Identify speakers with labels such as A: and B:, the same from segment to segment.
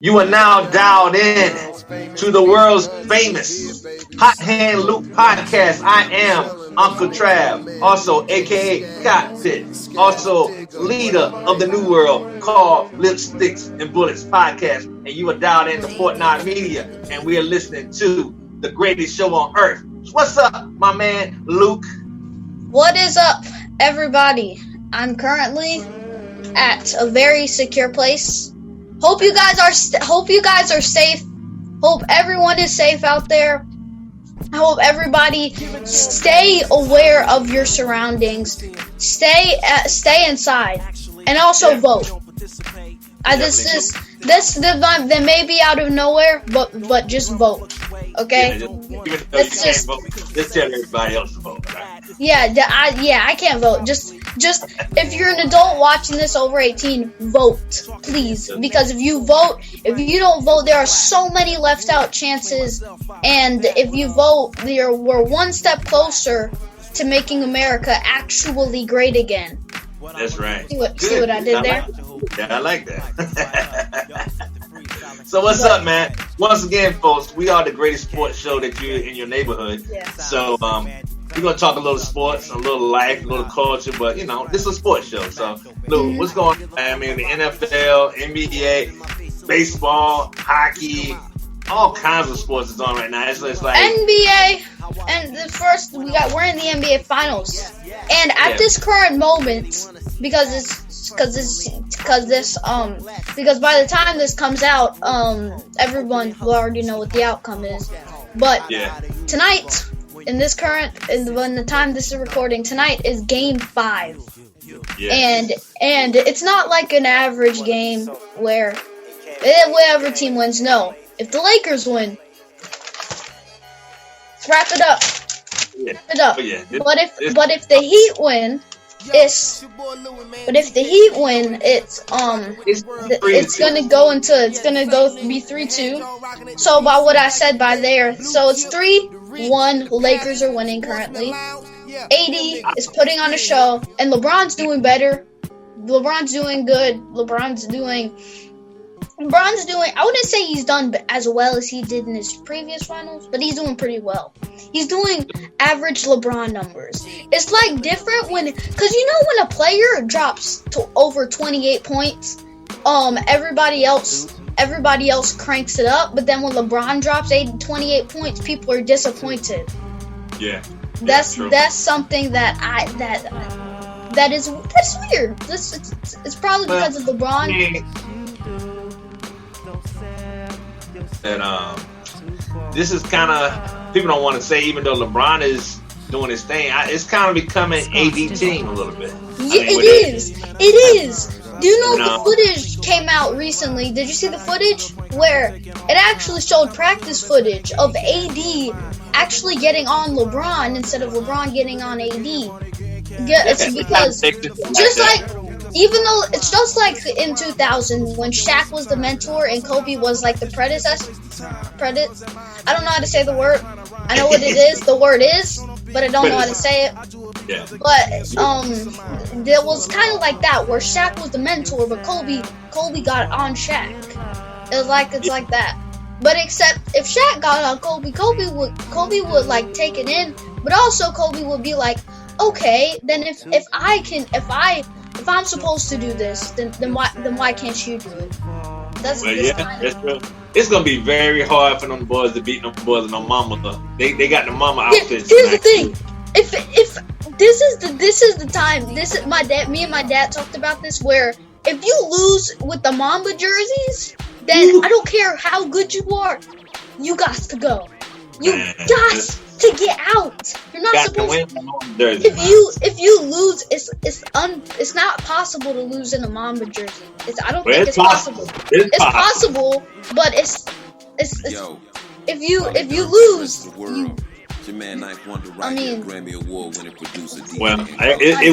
A: You are now dialed in to the world's famous Hot Hand Luke podcast. I am Uncle Trav, also aka Cockpit, also leader of the new world called Lipsticks and Bullets podcast. And you are dialed in to Fortnite Media, and we are listening to the greatest show on earth. What's up, my man Luke?
B: What is up, everybody? I'm currently at a very secure place. Hope you guys are safe. Hope everyone is safe out there. I hope everybody stay aware of your surroundings. Stay inside, and also vote. They may be out of nowhere, but just vote. Okay.
A: Just tell everybody else to vote. Right?
B: I can't vote. Just if you're an adult watching this over 18, vote, please. Because if you don't vote, there are so many left out chances. And if you vote, we're one step closer to making America actually great again.
A: That's right.
B: See what I did there?
A: I like that. So what's up, man? Once again, folks, we are the greatest sports show that you're in your neighborhood. Yeah. So we're gonna talk a little sports, a little life, a little culture, but this is a sports show. So Lou, what's going on? I mean, the NFL, NBA, baseball, hockey, all kinds of sports is on right now. It's like
B: NBA, and we're in the NBA finals, and at this current moment, because by the time this comes out, everyone will already know what the outcome is. But tonight, when the time this is recording, tonight is Game 5, and it's not like an average game where whatever team wins. No, if the Lakers win, let's wrap it up. But if the Heat win, it's gonna go be 3-2. So by what I said by there, so it's 3-1. Lakers are winning currently. AD is putting on a show, and LeBron's doing better. LeBron's doing good. LeBron's doing. I wouldn't say he's done as well as he did in his previous finals, but he's doing pretty well. He's doing average LeBron numbers. It's like different because when a player drops to over 28 points, everybody else cranks it up. But then when LeBron drops 28 points, people are disappointed.
A: Yeah.
B: That's something that's weird. It's probably because of LeBron.
A: And this is kind of, people don't want to say, even though LeBron is doing his thing, it's kind of becoming AD team a little bit.
B: It is. Do you know the footage came out recently? Did you see the footage where it actually showed practice footage of AD actually getting on LeBron instead of LeBron getting on AD? It's because even though it's just like in 2000 when Shaq was the mentor and Kobe was like the predecessor. I don't know how to say the word. I know what it is. The word is, but I don't know how to say it.
A: Yeah.
B: But there was kind of like that where Shaq was the mentor, but Kobe got on Shaq. It's like that. But except if Shaq got on Kobe would like take it in, but also Kobe would be like, okay, then if I'm supposed to do this, then why can't you do it? That's true. It's gonna be very hard for them boys to beat them boys and no mama. They got the mama outfits. Here's the thing: if this is the time. Me and my dad talked about this. Where if you lose with the Mamba jerseys, then I don't care how good you are, you got to go. You got to get out. You're not supposed to. If you lose, it's not possible to lose in a Mamba jersey. I don't think it's possible. It's possible, but it's if you lose.
A: It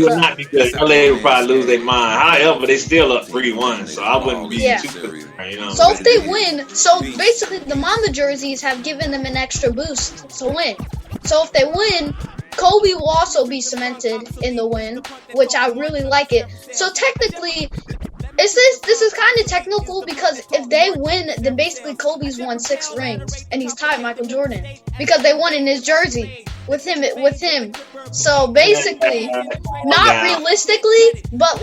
A: would not be good. LA would probably lose their mind. However, they still up 3-1, so I wouldn't be too good.
B: So if they win, so basically the Mamba jerseys have given them an extra boost to win. So if they win, Kobe will also be cemented in the win, which I really like it. So technically, This is kind of technical because if they win, then basically Kobe's won 6 rings and he's tied Michael Jordan because they won in his jersey with him. So basically, not realistically, but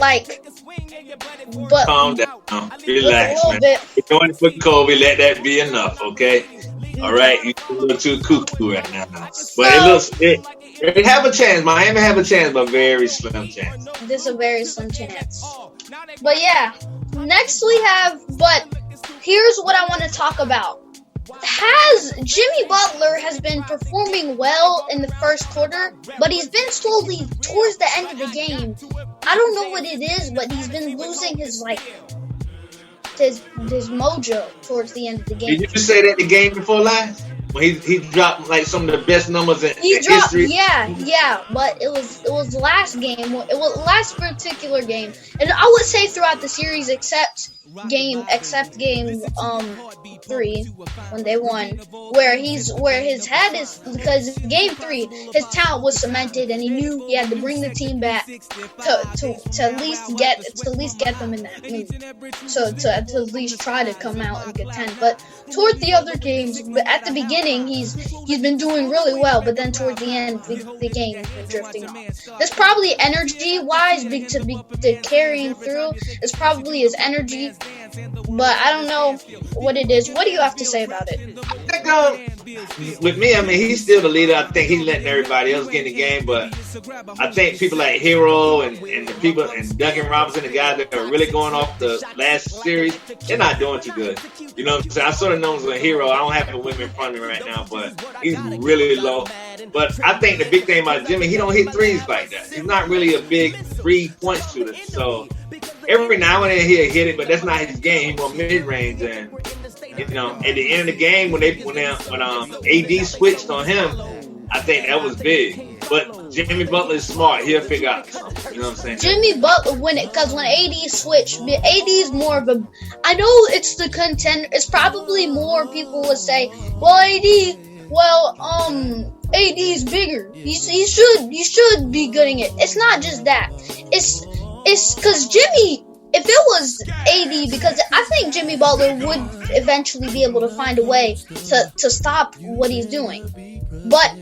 A: calm down, relax, man. You're going for Kobe. Let that be enough, okay? All right, you're a little too cuckoo right now. But they have a chance. Miami have a chance, but very slim chance.
B: This is a very slim chance. But yeah, next we have. But here's what I want to talk about. Jimmy Butler has been performing well in the first quarter, but he's been slowly towards the end of the game. I don't know what it is, but he's been losing his mojo towards the end of the game.
A: Did you say that the game before last? When he dropped like some of the best numbers in history?
B: Yeah, but it was last game. It was last particular game, and I would say throughout the series, except game 3 when they won, where his head is, because game 3 his talent was cemented and he knew he had to bring the team back to at least get them in that mood, so to at least try to come out and contend. But toward the other games, at the beginning he's been doing really well, but then towards the end the game has been drifting off. That's probably energy wise to carrying through. It's probably his energy. But I don't know what it is. What do you have to say about it?
A: I think with me, I mean, he's still the leader. I think he's letting everybody else get in the game. But I think people like Hero and the people and Duncan Robinson, the guys that are really going off the last series, they're not doing too good. You know what I'm saying? I sort of know him as a Hero. I don't have the women in front of me right now, but he's really low. But I think the big thing about Jimmy, he don't hit threes like that. He's not really a big 3-point shooter. So every now and then he'll hit it, but that's not his game. He's more mid-range. And, you know, at the end of the game, when AD switched on him, I think that was big. But Jimmy Butler is smart. He'll figure out something. You know what I'm saying?
B: Jimmy Butler, when AD switched, AD is more of a... I know it's the contender. It's probably more people would say, well, AD's bigger. He should be getting it. It's not just that. It's because Jimmy, if it was AD, because I think Jimmy Butler would eventually be able to find a way to stop what he's doing. But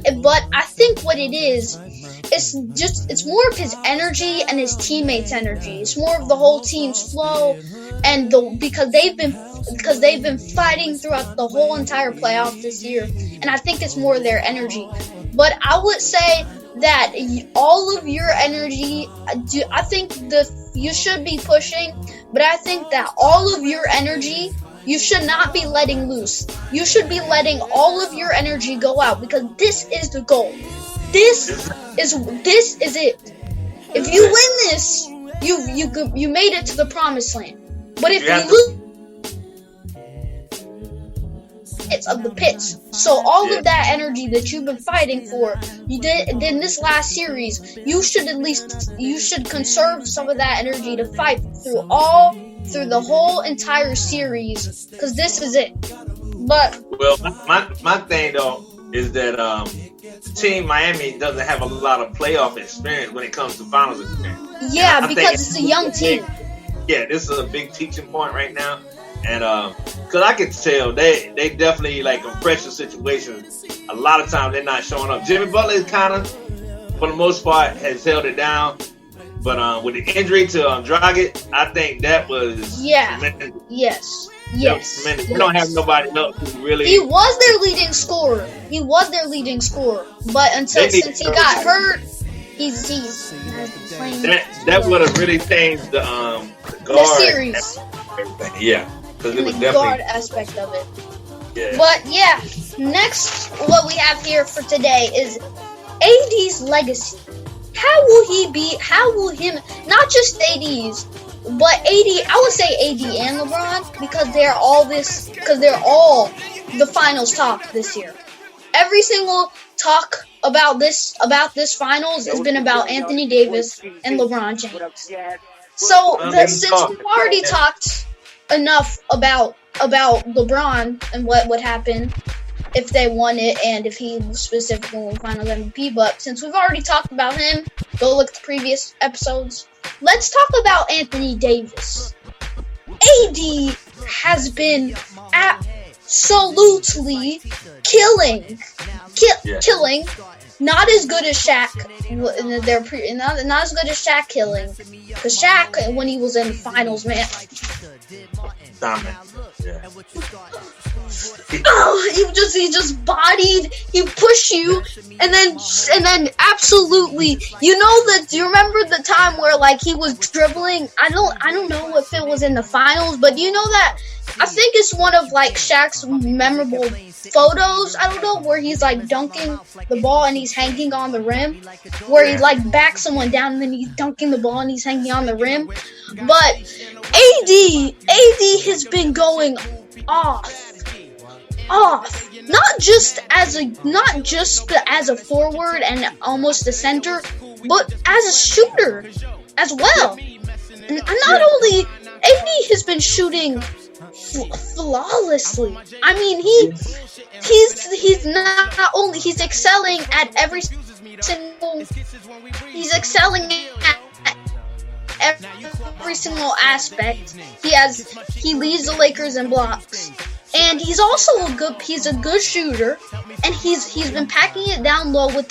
B: I think what it is, it's more of his energy and his teammates' energy. It's more of the whole team's flow, and because they've been fighting throughout the whole entire playoff this year, and I think it's more their energy. But I would say that all of your energy, I think you should be pushing, but I think that all of your energy, you should not be letting loose. You should be letting all of your energy go out, because this is the goal. This is it. If you win this, you made it to the promised land. But if you lose, it's of the pits. So all of that energy that you've been fighting for, you did in this last series, you should conserve some of that energy to fight through the whole entire series, because this is it. But
A: my thing though is that Team Miami doesn't have a lot of playoff experience when it comes to finals experience.
B: Yeah, because it's a young team.
A: Yeah, this is a big teaching point right now. And because I can tell they definitely, like, in pressure situations, a lot of times they're not showing up. Jimmy Butler is kind of, for the most part, has held it down. But with the injury to Dragic, I think that was tremendous.
B: Yes.
A: We don't have nobody else who really.
B: He was their leading scorer. But since he got hurt, he's playing.
A: That would have really changed the guard.
B: The series.
A: Everything. Yeah. Because it was
B: the guard aspect of it.
A: Yeah.
B: But yeah, next what we have here for today is AD's legacy. How will him, not just AD's, but AD, I would say AD and LeBron, because they're all the finals talk this year. Every single talk about this finals has been about Anthony Davis and LeBron James. So since we've already talked enough about LeBron and what would happen if they won it, and if he specifically won Finals MVP, but since we've already talked about him, go look at the previous episodes. Let's talk about Anthony Davis. AD has been absolutely killing. Not as good as Shaq. Not as good as Shaq killing. Because Shaq, when he was in the finals, man.
A: Dominant. Yeah.
B: He just bodied, he pushed you, and then absolutely, do you remember the time where like he was dribbling? I don't know if it was in the finals, but you know that I think it's one of like Shaq's memorable photos. I don't know, where he's like dunking the ball and he's hanging on the rim, where he like backs someone down and then he's dunking the ball and he's hanging on the rim. But AD has been going off. Not just as a forward and almost a center, but as a shooter as well. And not only AD has been shooting flawlessly. I mean, he's not only, he's excelling at every single aspect. He leads the Lakers in blocks. And he's also a good shooter, and he's been packing it down low with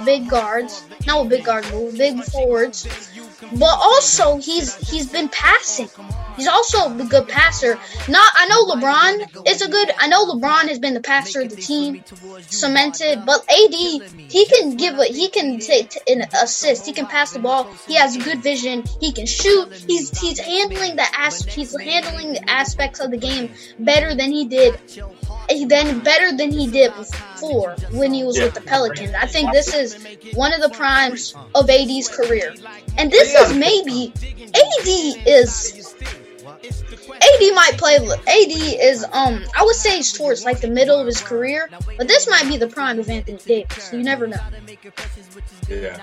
B: big guards, not with big guards, but with big forwards. But also he's been passing. He's also a good passer. I know LeBron has been the passer of the team, cemented. But AD, he can take an assist. He can pass the ball. He has good vision. He can shoot. He's handling the aspects of the game better than he did before when he was with the Pelicans. I think this is one of the primes of AD's career, and this is maybe AD might play. AD is I would say he's towards like the middle of his career, but this might be the prime of Anthony Davis. You never know.
A: Yeah.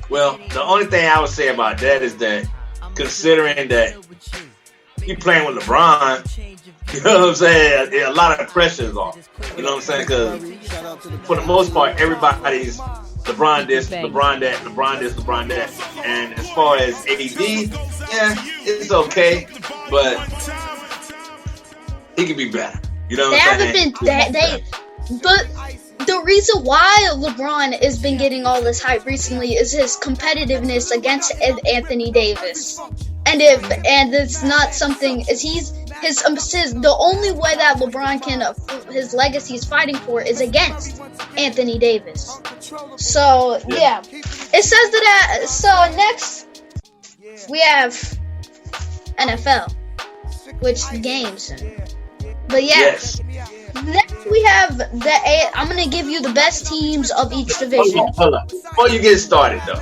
A: Well, the only thing I would say about that is that considering that you playing with LeBron, you know what I'm saying, a lot of pressure is off. You know what I'm saying? Because for the most part, everybody's LeBron this, LeBron that, LeBron this, LeBron that. And as far as AD, yeah, it's okay, but he can be better. You know what I'm saying?
B: But the reason why LeBron has been getting all this hype recently is his competitiveness against Anthony Davis. And it's not something, the only way that LeBron can, his legacy is fighting for is against Anthony Davis. So, yeah. It says that, so next, we have NFL, which games. But yeah,
A: yes.
B: Next we have I'm going to give you the best teams of each division.
A: Hold on. Before you get started, though.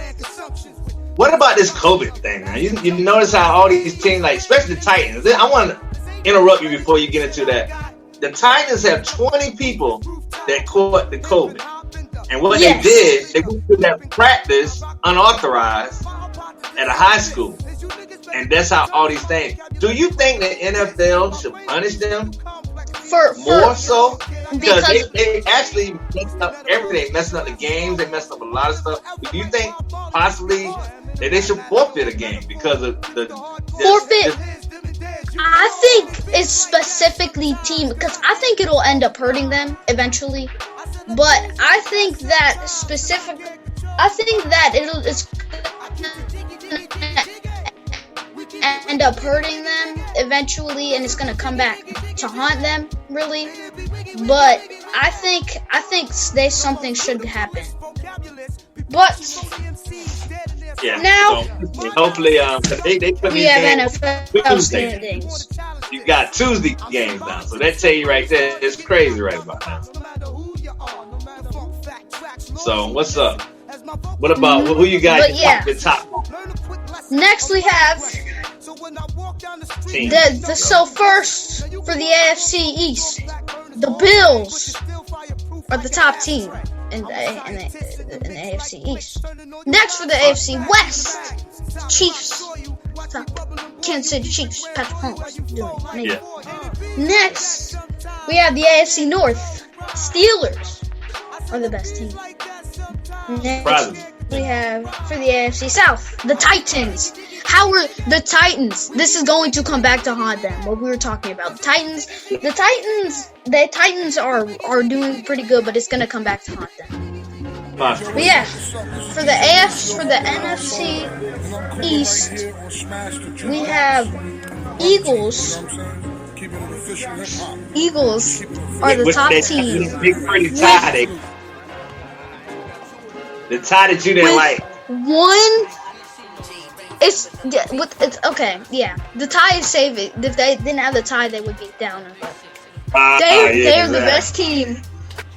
A: What about this COVID thing, man? You notice how all these teams, like especially the Titans. I want to interrupt you before you get into that. The Titans have 20 people that caught the COVID, and what they did, they went to that practice unauthorized at a high school, and that's how all these things. Do you think the NFL should punish them more so? Because they actually messed up everything, messing up the games, they messed up a lot of stuff. Do you think possibly that they should forfeit a game because of the forfeit?
B: I think it's specifically team, because I think it'll end up hurting them eventually. But I think that it's end up hurting them eventually, and it's gonna come back to haunt them, really. But I think something should happen. But
A: yeah.
B: Now,
A: so hopefully, they put
B: we have NFL standings.
A: You got Tuesday games now, so that tell you right there, it's crazy right about now. So what's up? What about who you got? The top.
B: Next we have first for the AFC East, the Bills are the top team in the AFC East. Next for the AFC West, Chiefs, Kansas City Chiefs, Patrick Mahomes doing amazing. Next we have the AFC North, Steelers are the best team. Next we have for the AFC South, the Titans. How are the Titans? This is going to come back to haunt them. What we were talking about. The Titans are doing pretty good, but it's gonna come back to haunt them. But yeah, for the NFC East, we have Eagles. Eagles are the top team.
A: The tie that you didn't like.
B: It's okay. Yeah, the tie is saving. If they didn't have the tie, they would be down. They're the best team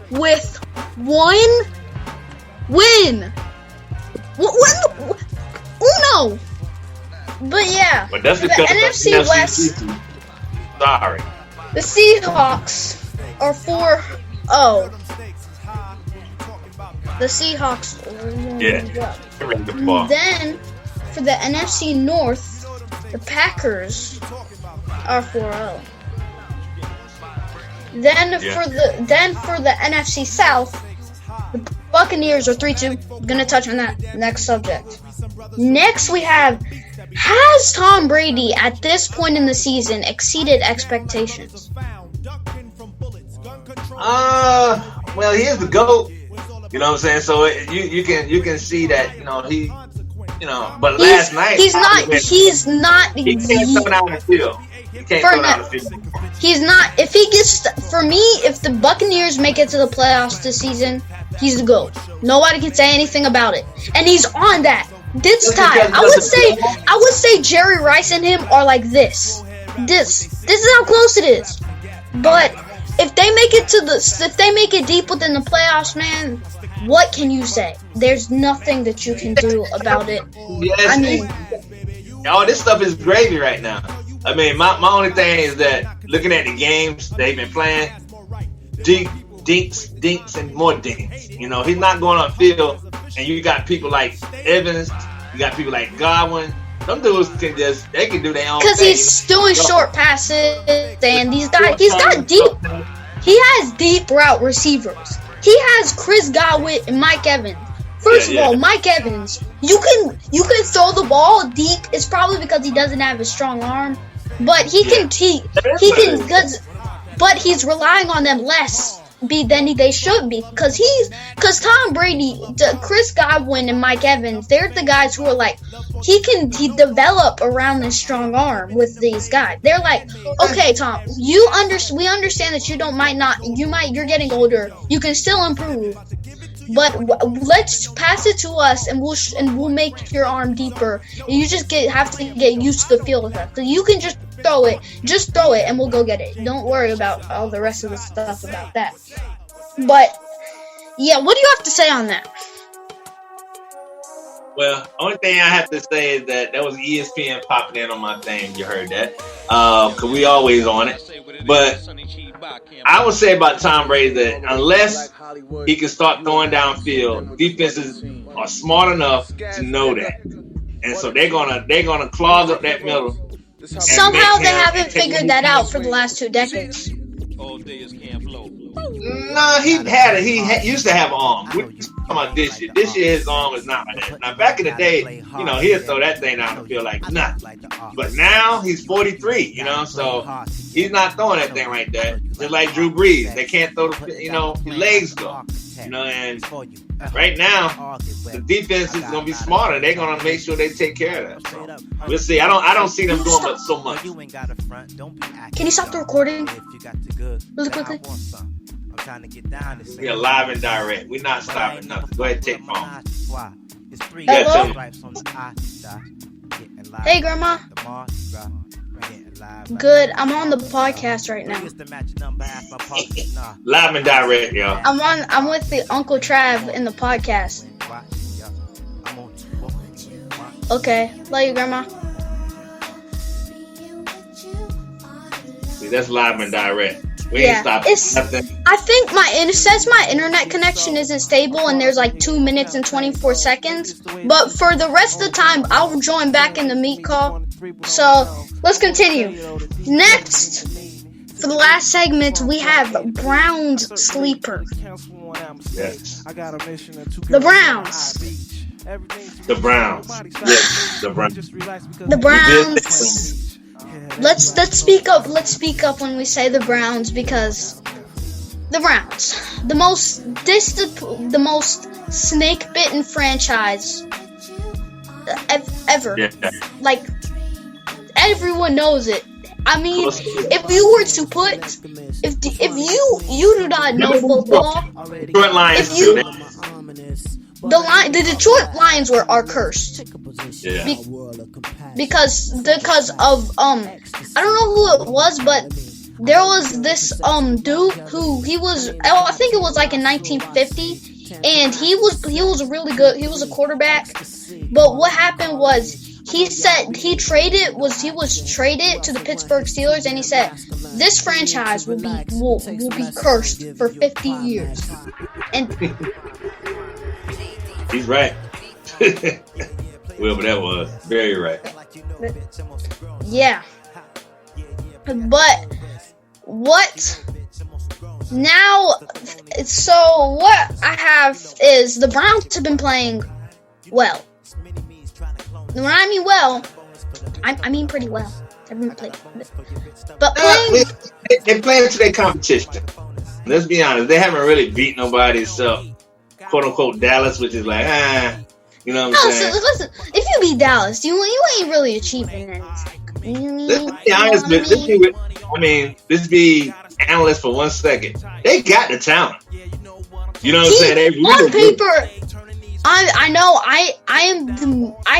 B: with 1 win. Uno. But yeah,
A: but that's
B: the NFC West.
A: Sorry.
B: The Seahawks are 4-0. The Seahawks.
A: Yeah.
B: Then for the NFC North, the Packers are 4-0. Then for the NFC South, the Buccaneers are 3-2. Gonna touch on that next subject. Next we have, has Tom Brady at this point in the season exceeded expectations?
A: Well, he is the GOAT. You know what I'm saying? So you can see that, but last night
B: he can't
A: throw down the field.
B: He's not. If he gets, for me, if the Buccaneers make it to the playoffs this season, he's the GOAT. Nobody can say anything about it, and he's on that. This time, I would say Jerry Rice and him are like this. This is how close it is. But if they make it deep within the playoffs, man, what can you say? There's nothing that you can do about it.
A: Yes, all this stuff is gravy right now. I mean, my only thing is that looking at the games they've been playing, dinks, and more dinks. He's not going on field, and you got people like Evans, you got people like Godwin. Some dudes can do their own thing.
B: Because he's doing short passes, and he's got deep. He has deep route receivers. He has Chris Godwin and Mike Evans. First of all, Mike Evans, you can throw the ball deep. It's probably because he doesn't have a strong arm, but but he's relying on them less than they should be, because Tom Brady, Chris Godwin, and Mike Evans, they're the guys who are like, he develop around this strong arm with these guys. They're like, okay, Tom, we understand that you're getting older, you can still improve, but let's pass it to us, and we'll make your arm deeper. You just have to get used to the feel of it. So you can just throw it, and we'll go get it. Don't worry about all the rest of the stuff about that. But yeah, what do you have to say on that?
A: Well, only thing I have to say is that was ESPN popping in on my thing. You heard that? Because we always on it. But I would say about Tom Brady that unless he can start throwing downfield, defenses are smart enough to know that, and so they're gonna clog up that middle.
B: Somehow they haven't figured that out for the last 2 decades.
A: No, he used to have arms. We're talking about this year. This year his arm is not like that. Now back in the day, he'd throw that thing down the field like nothing. But now he's 43, so he's not throwing that thing right there. Just like Drew Brees, they can't throw his legs go. And right now the defense is gonna be smarter. They're gonna make sure they take care of that. So we'll see. I don't see them doing so much.
B: Can you stop the recording really quickly?
A: We are live and direct. We're not stopping nothing. Go ahead and take phone.
B: Hello? Hey, Grandma. Good. I'm on the podcast right now.
A: Live and direct, y'all.
B: I'm with the Uncle Trav in the podcast. Okay. Love you, Grandma.
A: See, that's live and direct. We ain't stopping nothing.
B: I think it says my internet connection isn't stable, and there's like 2 minutes and 24 seconds. But for the rest of the time, I'll join back in the meet call. So let's continue. Next, for the last segment, we have Browns sleeper.
A: Yes.
B: The Browns.
A: The Browns. Yes, the Browns.
B: The Browns. Let's speak up. Let's speak up when we say the Browns, because the Browns, the most snake-bitten franchise ever.
A: Yeah.
B: Like, everyone knows it. I mean, if you were to put, if you do not know football,
A: Detroit Lions.
B: the Detroit Lions are cursed.
A: Yeah.
B: Because of I don't know who it was, but there was this dude who I think it was like in 1950, and he was really good. He was a quarterback, but what happened was he was traded to the Pittsburgh Steelers, and he said this franchise will be cursed for 50 years. And
A: he's right. Whoever that was, very right.
B: Yeah. But what now? So what I have is the Browns have been playing well. When I mean well, I mean pretty well. But playing.
A: They play into their competition. Let's be honest. They haven't really beat nobody except quote unquote Dallas, which is like you know what I'm saying?
B: Listen, if you beat Dallas, you ain't really achieving anything.
A: Let's be honest. Let's be analysts for 1 second. They got the talent. You know what I'm saying? They really
B: on paper. I know I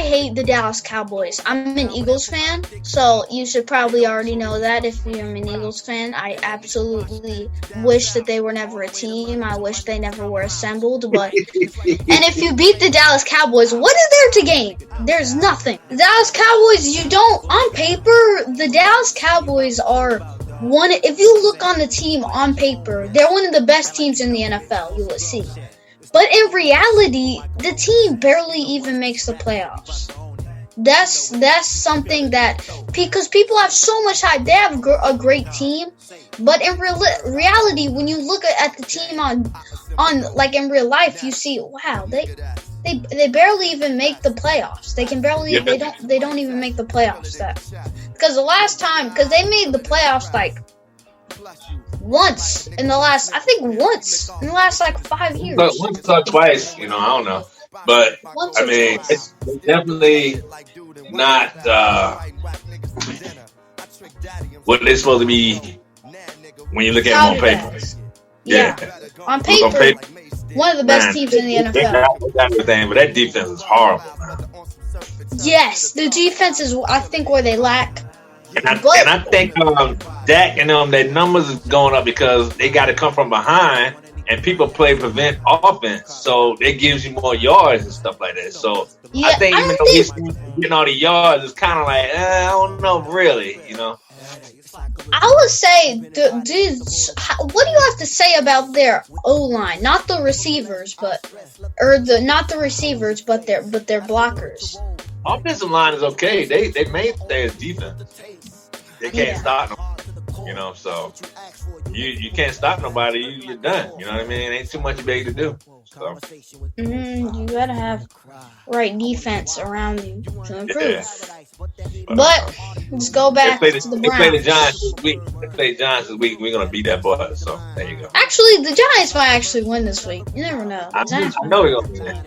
B: hate the Dallas Cowboys. I'm an Eagles fan, so you should probably already know that if you're an Eagles fan. I absolutely wish that they were never a team. I wish they never were assembled. But and if you beat the Dallas Cowboys, what is there to gain? There's nothing. The Dallas Cowboys, on paper, the Dallas Cowboys are one. If you look on the team on paper, they're one of the best teams in the NFL. You will see. But in reality, the team barely even makes the playoffs. That's something that, because people have so much hype, they have a great team, but in reality, when you look at the team on like in real life, you see, wow, they barely even make the playoffs. They don't even make the playoffs. Because the last time, because they made the playoffs like once in the last like 5 years.
A: But once or twice, I don't know. But it's definitely not what they're supposed to be when you look at them on paper.
B: Yeah. On paper, one of the best teams in the NFL.
A: Everything, but that defense is horrible, man.
B: Yes, the defense is, I think, where they lack.
A: And I think Dak and their numbers is going up because they got to come from behind, and people play prevent offense, so it gives you more yards and stuff like that. So yeah, I think even though he's getting all the yards, it's kind of like I don't know, really,
B: I would say, what do you have to say about their O-line? Not the receivers, but their blockers.
A: Offensive line is okay. They made their defense. They can't stop them. So you can't stop nobody. You're done. You know what I mean? Ain't too much you able to do. So.
B: You gotta have right defense around you to improve. Yeah. But let's go back to the Browns.
A: They play the Giants this week. We're gonna beat that boy. So there you go.
B: Actually, the Giants might actually win this week. You never know.
A: I know we're gonna win.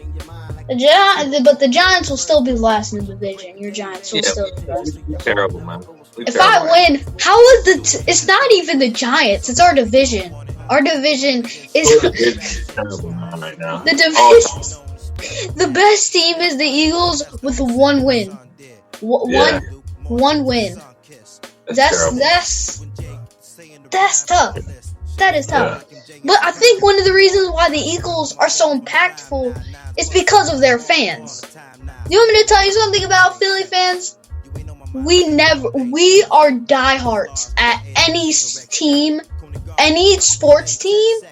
B: But the Giants will still be last in the division. Your Giants will still be last.
A: Terrible, man.
B: If I win, how is it's not even the Giants, it's our division. Our division is
A: terrible right now.
B: The division. The best team is the Eagles with 1 win. One win. That's tough. That is tough. Yeah. But I think one of the reasons why the Eagles are so impactful is because of their fans. You want me to tell you something about Philly fans? We are diehards at any team, any sports team,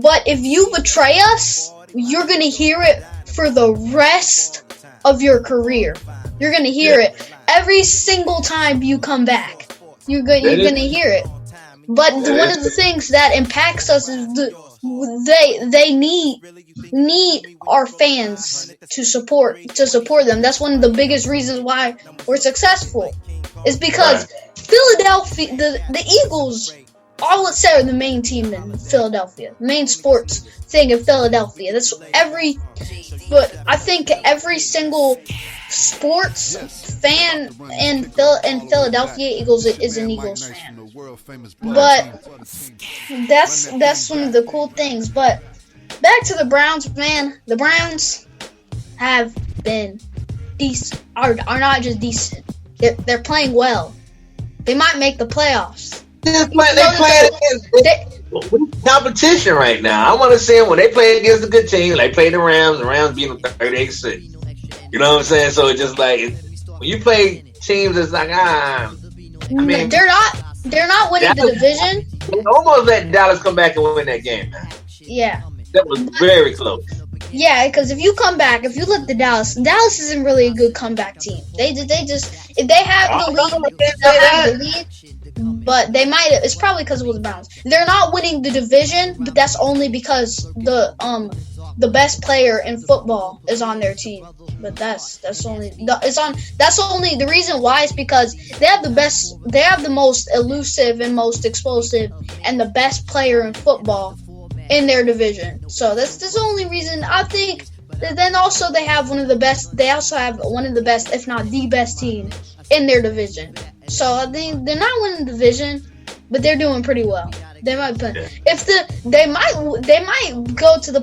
B: but if you betray us, you're going to hear it for the rest of your career. You're going to hear it every single time you come back. You're going to hear it. But one of the things that impacts us is they need our fans to support them. That's one of the biggest reasons why we're successful. Is because Philadelphia, the Eagles, all let's say are the main team in Philadelphia, main sports thing in Philadelphia. But I think every single sports fan in Philadelphia Eagles is an Eagles fan. But that's one of the cool things. But back to the Browns, man. The Browns have been decent, are not just decent. They're playing well. They might make the playoffs.
A: They play against competition right now. I want to see them when they play against a good team. Like play the Rams. The Rams beat them 38-6. You know what I'm saying? So it's just like when you play teams, it's like I mean,
B: they're not winning the division.
A: They almost let Dallas come back and win that game. Man.
B: Yeah,
A: that was very close.
B: Yeah, because if you look at Dallas isn't really a good comeback team. They just if they have the lead, they'll have the lead. But they might. It's probably because it was the Browns. They're not winning the division, but that's only because the best player in football is on their team. But that's only the reason why is because they have the most elusive and most explosive and the best player in football in their division. So that's the only reason I think. Then also they have one of the best, if not the best team in their division. So I think they're not winning the division, but they're doing pretty well. They might play. They might go to the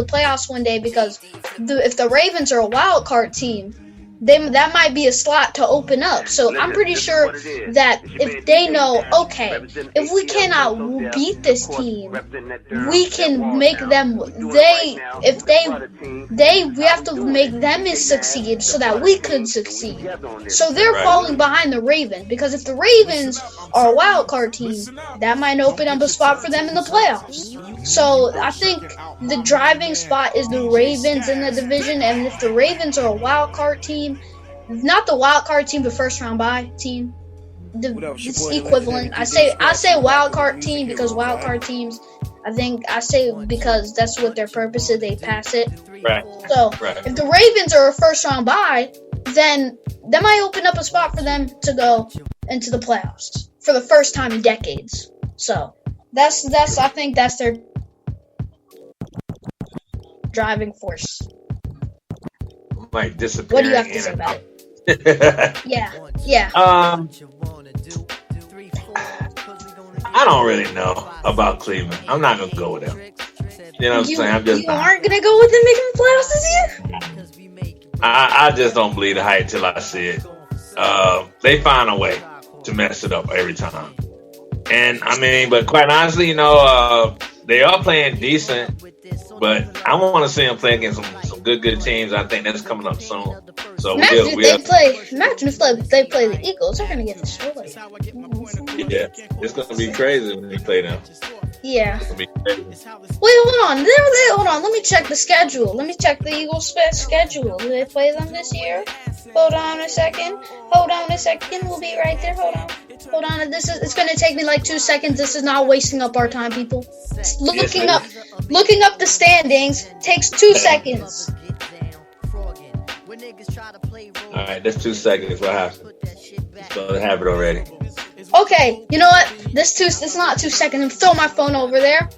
B: playoffs one day because if the Ravens are a wild card team, that might be a slot to open up. So I'm pretty sure that if they know, okay, if we cannot beat this team, we can make them. We have to make them succeed so that we could succeed. So they're falling behind the Ravens because if the Ravens are a wild card team, that might open up a spot for them in the playoffs. So I think the driving spot is the Ravens in the division, and if the Ravens are a wild card team, not the wild card team, but first round bye team, it's equivalent. I say wild card team because wild card teams, I say because that's what their purpose is. They pass it.
A: Right.
B: So if the Ravens are a first round bye, then that might open up a spot for them to go into the playoffs for the first time in decades. So that's I think that's their driving force.
A: Might disappear.
B: What do you have to say about it? Yeah.
A: I don't really know about Cleveland. I'm not gonna go with them. You know what I'm saying?
B: You aren't gonna go with them making the playoffs this year?
A: I just don't believe the hype till I see it. They find a way to mess it up every time. And I mean, but quite honestly, they are playing decent. But I want to see them play against some good teams. I think that's coming up soon. So
B: imagine if they play the Eagles. They're gonna get destroyed.
A: Yeah, it's gonna be crazy when they play them.
B: Yeah. Wait, hold on. Let me check the schedule. Let me check the Eagles' schedule. Do they play them this year? Hold on a second. We'll be right there. Hold on. It's gonna take me like 2 seconds. This is not wasting up our time, people. Looking up the standings takes 2 seconds.
A: All right, that's 2 seconds. What happened? So I have it already.
B: Okay, you know what? It's not 2 seconds. I'm throwing my phone over there.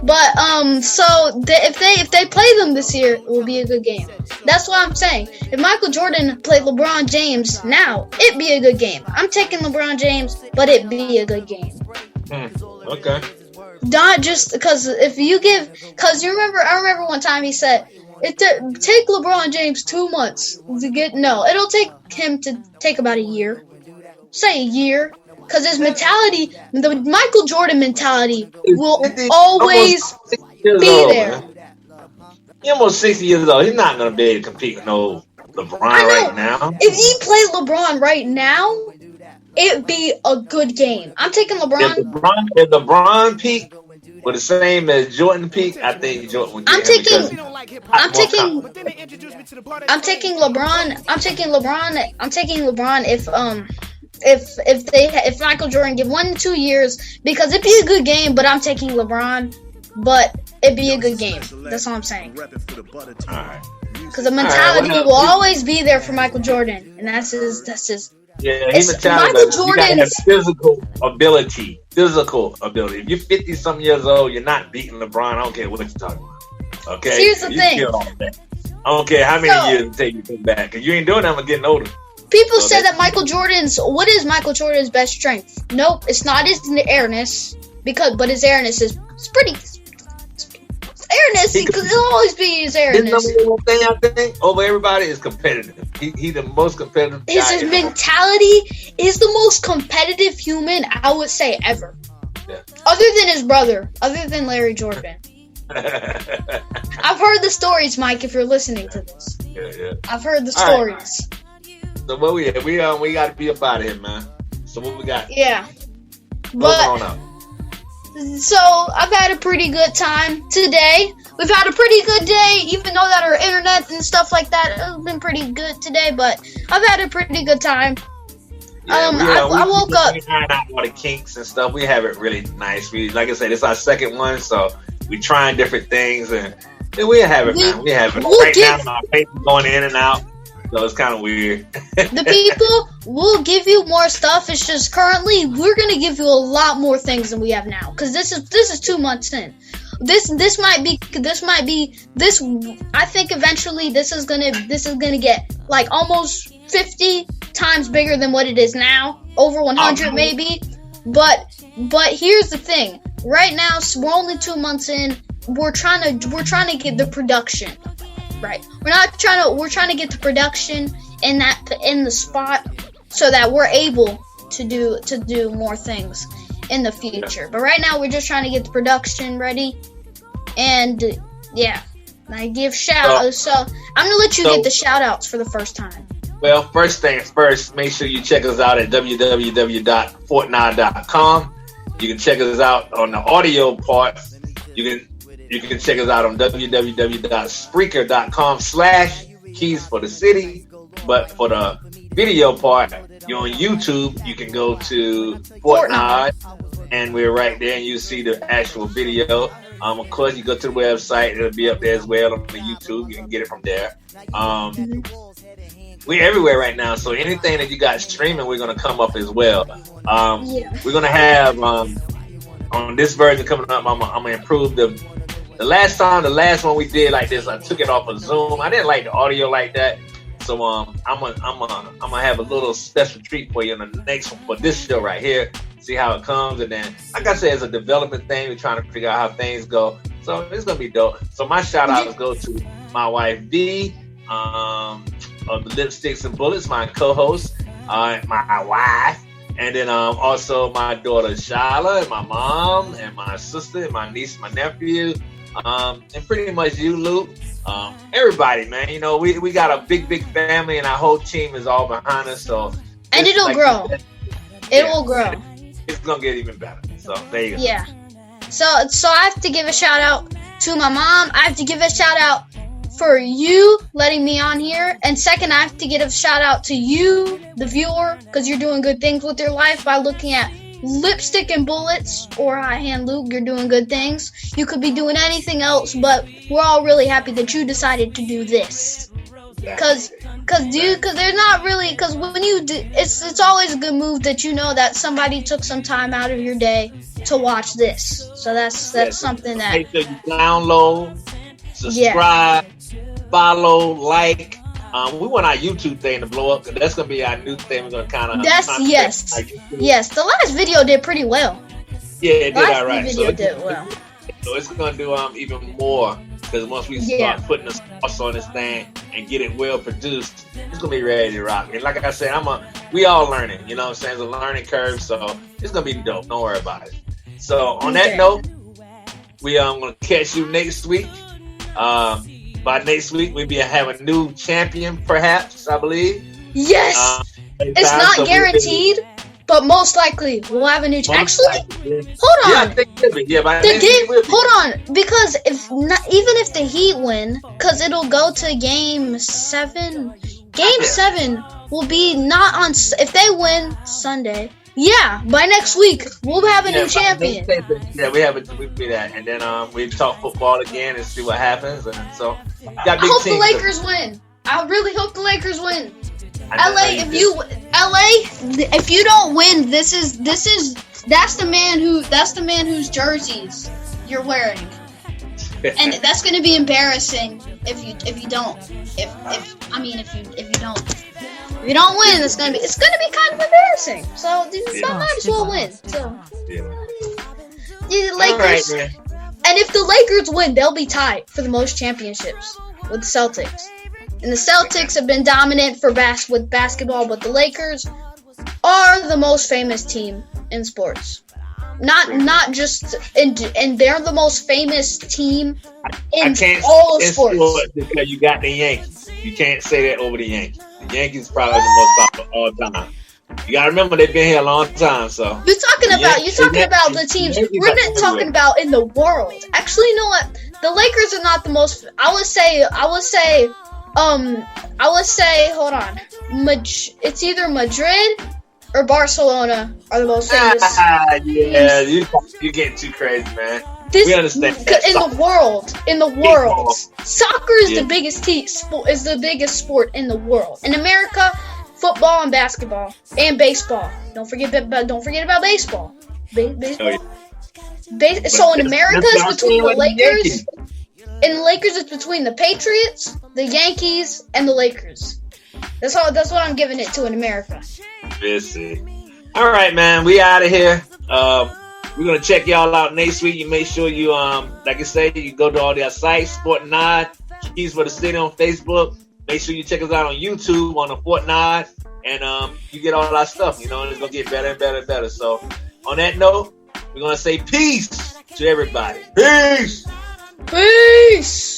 B: But if they play them this year, it will be a good game. That's what I'm saying. If Michael Jordan played LeBron James now, it'd be a good game. I'm taking LeBron James, but it'd be a good game.
A: Okay.
B: Not just because because you remember, I remember one time he said, take LeBron James 2 months to get, it'll take him to take about a year. Say a year. Because his mentality, the Michael Jordan mentality, will always be there.
A: He's almost 60 years old. He's not going to be able to compete with no LeBron right now.
B: If he played LeBron right now, it'd be a good game. I'm taking LeBron.
A: If LeBron peak were the same as Jordan peak, I think Jordan would get
B: I'm taking LeBron if Michael Jordan give 1 to 2 years, because it'd be a good game, but I'm taking LeBron but it'd be a good game. That's all I'm saying.
A: All right.
B: Because the mentality will always be there for Michael Jordan, and that's his.
A: Yeah, he's mentality. Michael Jordan has physical ability. If you're 50-something years old, you're not beating LeBron. I don't care what you're talking about. Okay.
B: Here's the thing.
A: I don't care how many years it takes you to come back, because you ain't doing that. I'm getting older.
B: People say that what is Michael Jordan's best strength? Nope, it's not his airness, but his airness is pretty. Airness, because it'll always be his airness.
A: His number one thing I think over everybody is competitive. He's the most competitive guy.
B: His mentality is the most competitive human, I would say, ever.
A: Yeah.
B: Other than his brother, other than Larry Jordan. I've heard the stories, Mike, if you're listening to this.
A: Yeah.
B: I've heard the stories.
A: Right. So what we got to be up out of here, man. So what we got?
B: Yeah.
A: On up.
B: So I've had a pretty good time today. We've had a pretty good day, even though that our internet and stuff like that has been pretty good today. But I've had a pretty good time.
A: Yeah,
B: I woke up.
A: We iron out all the kinks and stuff. We have it really nice. Like I said, it's our second one, so we trying different things, and we have it, man. We have it now. Our paper going in and out. So it's kind of weird.
B: The people will give you more stuff. It's just currently we're gonna give you a lot more things than we have now, because this is 2 months in. This might be. I think eventually this is gonna get like almost 50 times bigger than what it is now. Over 100 maybe. But here's the thing. Right now, we're only 2 months in. We're trying to get the production. Right. We're trying to get the production in the spot so that we're able to do more things in the future. But right now we're just trying to get the production ready. And yeah, I give shout outs. So I'm gonna let you get the shout outs for the first time.
A: Well, first things first, make sure you check us out at www.fortnite.com. You can check us out on the audio part. You can check us out on www.spreaker.com/keys for the city. But for the video part, you're on YouTube. You can go to Fortnite, and we're right there, and you see the actual video. Of course, you go to the website; it'll be up there as well on the YouTube. You can get it from there. We're everywhere right now, so anything that you got streaming, we're gonna come up as well. We're gonna have on this version coming up. I'm gonna improve the last one we did like this. I took it off of Zoom. I didn't like the audio like that, so I'm gonna have a little special treat for you on the next one for this show right here. See how it comes, and then like I said, it's a development thing. We're trying to figure out how things go, so it's gonna be dope. So my shout outs go to my wife V, of the Lipsticks and Bullets, my co-host, my wife. And then also my daughter Shyla, and my mom, and my sister, and my niece, my nephew, and pretty much you, Luke. Everybody, man. You know, we got a big family, and our whole team is all behind us. So
B: and it'll grow. It will grow.
A: It's gonna get even better. So there you go.
B: Yeah. So I have to give a shout out to my mom. I have to give a shout out for you letting me on here, and second, I have to give a shout out to you, the viewer, because you're doing good things with your life by looking at Lipstick and Bullets or Hot Hand Luke. You're doing good things. You could be doing anything else, but we're all really happy that you decided to do this. Because they're not really, because when you do, it's always a good move that you know that somebody took some time out of your day to watch this. So that's something that.
A: Make sure you download, subscribe, follow, like. We want our YouTube thing to blow up. That's gonna be our new thing. We're gonna kind of.
B: Yes. The last video did pretty well.
A: Yeah, it did all right.
B: Video did well.
A: So it's gonna do even more, because once we start putting the sauce on this thing and get it well produced, it's gonna be ready to rock. And like I said, we all learning. You know what I'm saying? It's a learning curve, so it's gonna be dope. Don't worry about it. So on that note, we gonna catch you next week. By next week, we'll be having a new champion, perhaps, I believe.
B: Yes! It's not guaranteed, but most likely we'll have a new champion. Actually, hold on.
A: Yeah, I think it will be. Yeah,
B: hold on, because even if the Heat win, because it'll go to Game 7. Game 7 will be not on. If they win Sunday, Yeah, by next week we'll have a new champion.
A: Yeah, we do that, and then we talk football again and see what happens. And so,
B: I hope the Lakers win. I really hope the Lakers win. LA, if you don't win, that's the man whose jerseys you're wearing, and that's going to be embarrassing if you don't. If you don't win, it's gonna be kind of embarrassing. So I might as well win. So the Lakers,
A: right,
B: and if the Lakers win, they'll be tied for the most championships with the Celtics. And the Celtics have been dominant with basketball, but the Lakers are the most famous team in sports. Not just and they're the most famous team in all of sports.
A: Because you got the Yankees. You can't say that over the Yankees. The Yankees are probably the most popular all time. You gotta remember they've been here a long time. So
B: you're talking about the teams. We're not talking about in the world. Actually, you know what? The Lakers are not the most. I would say. Hold on. It's either Madrid or Barcelona are the most famous.
A: Yeah, you're getting too crazy, man. We understand.
B: In the world, soccer is the biggest is the biggest sport in the world. In America, football and basketball and baseball. Don't forget about baseball. Baseball. So in America, it's between the Lakers. In the Lakers, it's between the Patriots, the Yankees, and the Lakers. That's what I'm giving it to in America.
A: Listen. All right, man. We out of here. We're gonna check y'all out next week. You make sure you like I say, you go to all their sites, Sport 9, Keys for the City on Facebook. Make sure you check us out on YouTube on the Fort 9, and you get all our stuff. You know, and it's gonna get better and better and better. So, on that note, we're gonna say peace to everybody. Peace.
B: Peace.